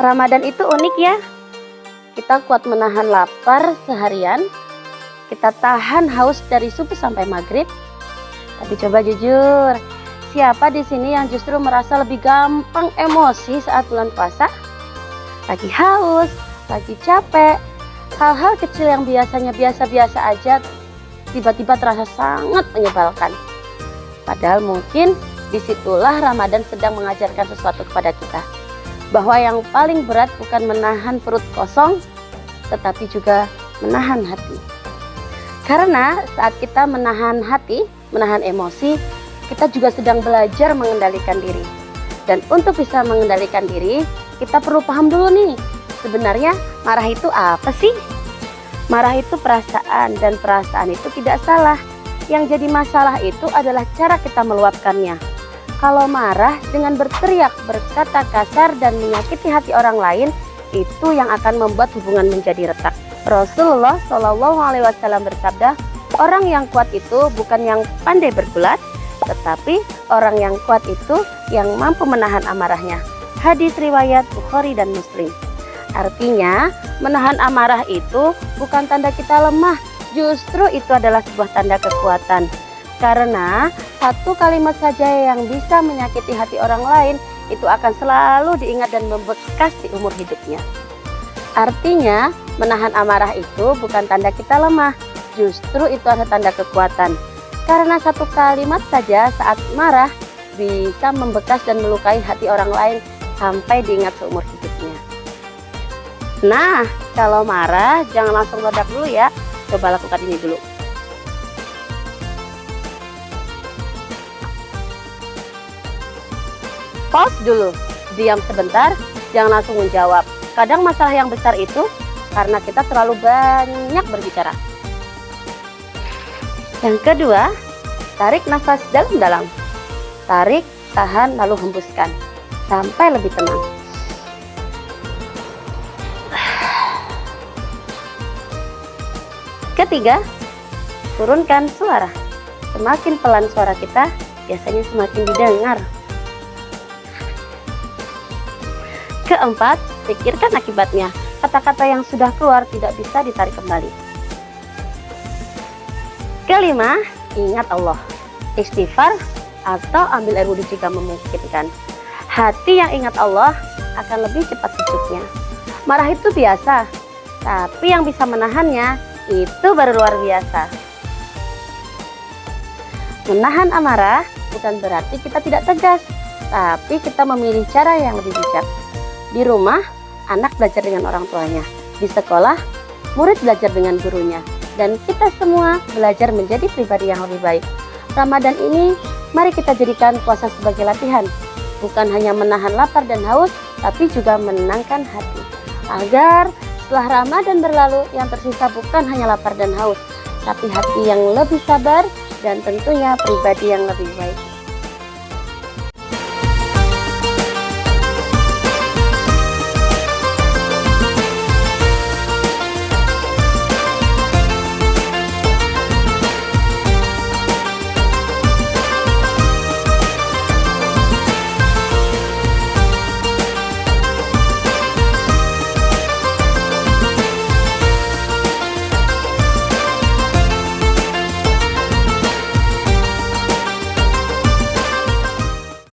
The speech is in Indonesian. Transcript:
Ramadan itu unik ya. Kita kuat menahan lapar seharian. Kita tahan haus dari subuh sampai maghrib. Tapi coba jujur, siapa di sini yang justru merasa lebih gampang emosi saat bulan puasa? Lagi haus, lagi capek, hal-hal kecil yang biasanya biasa-biasa aja tiba-tiba terasa sangat menyebalkan. Padahal mungkin disitulah Ramadan sedang mengajarkan sesuatu kepada kita, bahwa yang paling berat bukan menahan perut kosong, tetapi juga menahan hati. Karena saat kita menahan hati, menahan emosi, kita juga sedang belajar mengendalikan diri. Dan untuk bisa mengendalikan diri, kita perlu paham dulu nih, sebenarnya marah itu apa sih? Marah itu perasaan, dan perasaan itu tidak salah. Yang jadi masalah itu adalah cara kita meluapkannya. Kalau marah dengan berteriak, berkata kasar, dan menyakiti hati orang lain, itu yang akan membuat hubungan menjadi retak. Rasulullah SAW bersabda, orang yang kuat itu bukan yang pandai bergulat, tetapi orang yang kuat itu yang mampu menahan amarahnya. Hadis riwayat Bukhari dan Muslim. Artinya, menahan amarah itu bukan tanda kita lemah, justru itu adalah sebuah tanda kekuatan. Karena satu kalimat saja yang bisa menyakiti hati orang lain itu akan selalu diingat dan membekas di umur hidupnya. Artinya, menahan amarah itu bukan tanda kita lemah, justru itu adalah tanda kekuatan. Karena satu kalimat saja saat marah bisa membekas dan melukai hati orang lain sampai diingat seumur hidupnya. Nah, kalau marah jangan langsung meledak dulu ya. Coba lakukan ini dulu. Pause dulu, diam sebentar, jangan langsung menjawab. Kadang masalah yang besar itu karena kita terlalu banyak berbicara. Yang kedua, tarik nafas dalam-dalam. Tarik, tahan, lalu hembuskan sampai lebih tenang. Ketiga, turunkan suara. Semakin pelan suara kita, biasanya semakin didengar. Keempat, pikirkan akibatnya. Kata-kata yang sudah keluar tidak bisa ditarik kembali. Kelima, ingat Allah. Istighfar atau ambil air wudhu jika memungkinkan. Hati yang ingat Allah akan lebih cepat sejuknya. Marah itu biasa, tapi yang bisa menahannya itu baru luar biasa. Menahan amarah bukan berarti kita tidak tegas, tapi kita memilih cara yang lebih bijak. Di rumah, anak belajar dengan orang tuanya. Di sekolah, murid belajar dengan gurunya. Dan kita semua belajar menjadi pribadi yang lebih baik. Ramadan ini, mari kita jadikan puasa sebagai latihan. Bukan hanya menahan lapar dan haus, tapi juga menenangkan hati. Agar setelah Ramadan berlalu, yang tersisa bukan hanya lapar dan haus, tapi hati yang lebih sabar dan tentunya pribadi yang lebih baik.